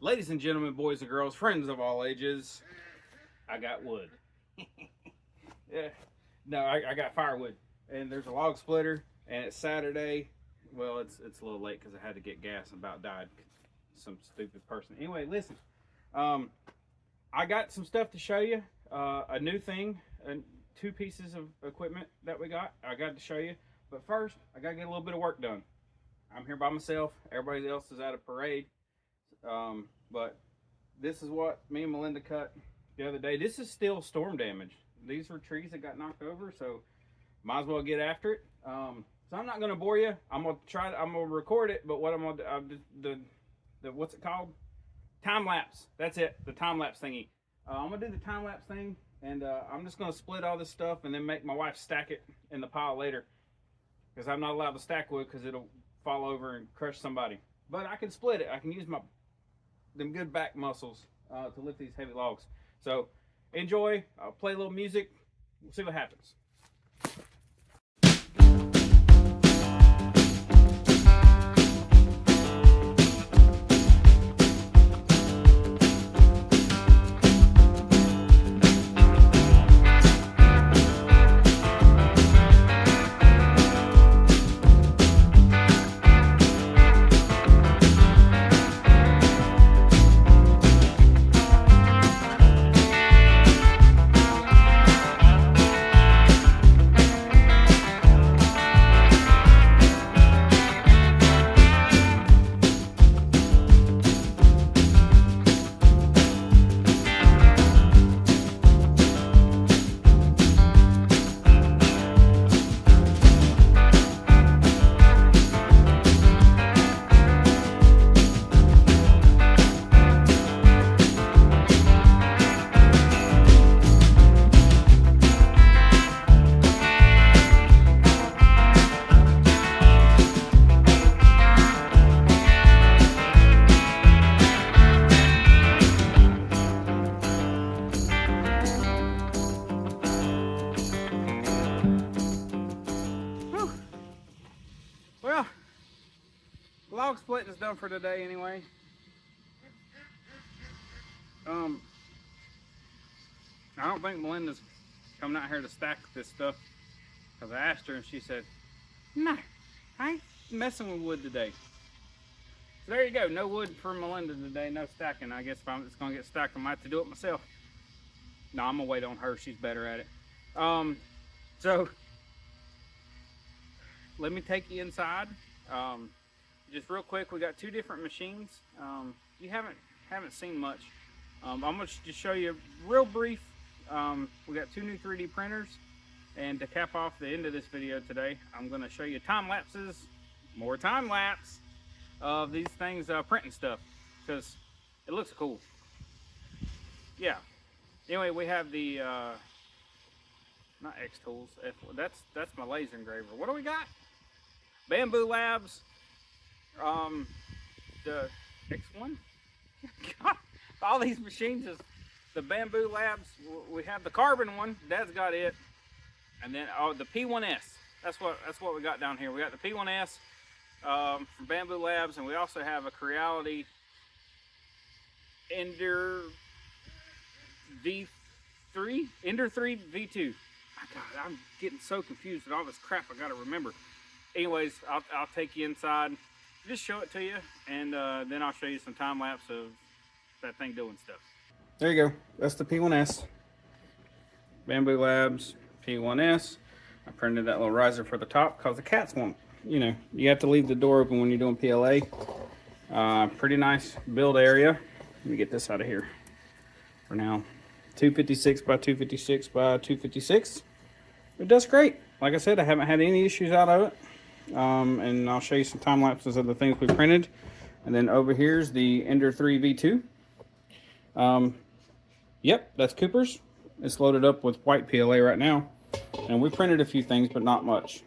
Ladies and gentlemen, boys and girls, friends of all ages, I got wood. Yeah, no, I got firewood, and there's a log splitter, and it's Saturday. Well, it's a little late because I had to get gas and about died. Some stupid person. Anyway, listen, I got some stuff to show you. A new thing, two pieces of equipment that we got. I got to show you, but first I gotta get a little bit of work done. I'm here by myself. Everybody else is at a parade. But this is what me and Melinda cut the other day. This is still storm damage. These were trees that got knocked over, so might as well get after it. So I'm not gonna bore you. I'm gonna record it, but what I'm gonna do, the what's it called? Time lapse. That's it. The time lapse thingy. I'm gonna do the time lapse thing, and I'm just gonna split all this stuff and then make my wife stack it in the pile later, because I'm not allowed to stack wood because it'll fall over and crush somebody. But I can split it. I can use them good back muscles to lift these heavy logs. So enjoy. I'll play a little music. We'll see what happens. Well, log splitting is done for today anyway. I don't think Melinda's coming out here to stack this stuff, because I asked her and she said, no, I ain't messing with wood today. So there you go, no wood for Melinda today, no stacking. I guess if I'm just gonna get stacked, I might have to do it myself. No, I'm gonna wait on her, she's better at it. So let me take you inside. Just real quick, we got two different machines. You haven't seen much. I'm gonna just show you real brief. We got two new 3D printers, and to cap off the end of this video today, I'm gonna show you time lapses, more time lapse of these things printing stuff, because it looks cool. Yeah. Anyway, we have the not X Tools. That's my laser engraver. What do we got? Bambu Labs, the X1. God, all these machines is the Bambu Labs. We have the carbon one. Dad's got it, and then the P1s. That's what we got down here. We got the P1s from Bambu Labs, and we also have a Creality Ender V3 V2. God, I'm getting so confused with all this crap I gotta remember. Anyways, I'll take you inside, just show it to you, and then I'll show you some time lapse of that thing doing stuff. There you go. That's the P1s. Bambu Labs P1s. I printed that little riser for the top because the cats won't. You know, you have to leave the door open when you're doing PLA. Pretty nice build area. Let me get this out of here for now. 256 by 256 by 256. It does great. Like I said, I haven't had any issues out of it. And I'll show you some time lapses of the things we printed. And then over here's the Ender 3 V2. Yep, that's Cooper's. It's loaded up with white PLA right now. And we printed a few things, but not much.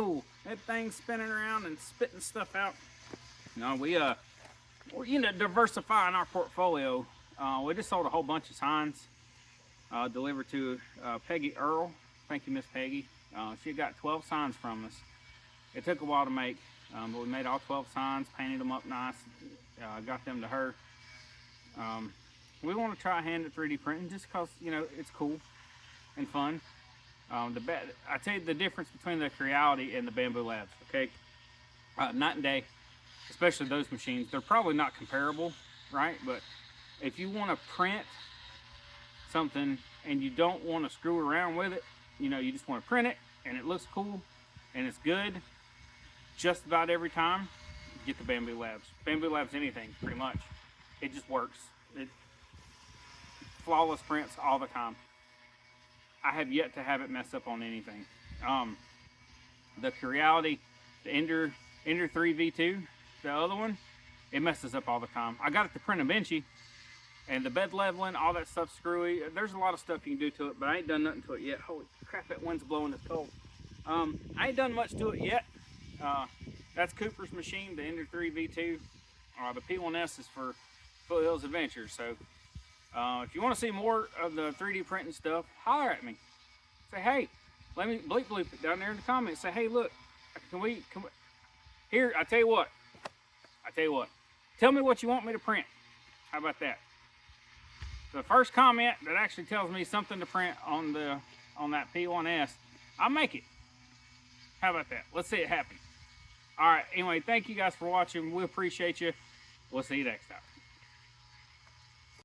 cool. That thing's spinning around and spitting stuff out. No, we're diversifying our portfolio. We just sold a whole bunch of signs delivered to Peggy Earl. Thank you, Miss Peggy. She got 12 signs from us. It took a while to make, but we made all 12 signs, painted them up nice, got them to her. We want to try hand at 3D printing just because, you know, it's cool and fun. I tell you the difference between the Creality and the Bambu Labs, okay? Night and day, especially those machines. They're probably not comparable, right? But if you want to print something and you don't want to screw around with it, you know, you just want to print it and it looks cool and it's good just about every time, get the Bambu Labs. Bambu Labs anything, pretty much. It just works. Flawless prints all the time. I have yet to have it mess up on anything. The Creality, the Ender 3 V2, the other one, it messes up all the time. I got it to print a benchy, and the bed leveling, all that stuff's screwy. There's a lot of stuff you can do to it, but I ain't done nothing to it yet. Holy crap, that wind's blowing, it's cold. I ain't done much to it yet. That's Cooper's machine, the Ender 3 V2. The P1s is for Foothills Adventures. So if you want to see more of the 3D printing stuff, holler at me. Say, hey, let me bleep it down there in the comments. Say, hey, look, can we here, I tell you what. Tell me what you want me to print. How about that? The first comment that actually tells me something to print on that P1s, I'll make it. How about that? Let's see it happen. All right, anyway, thank you guys for watching. We appreciate you. We'll see you next time.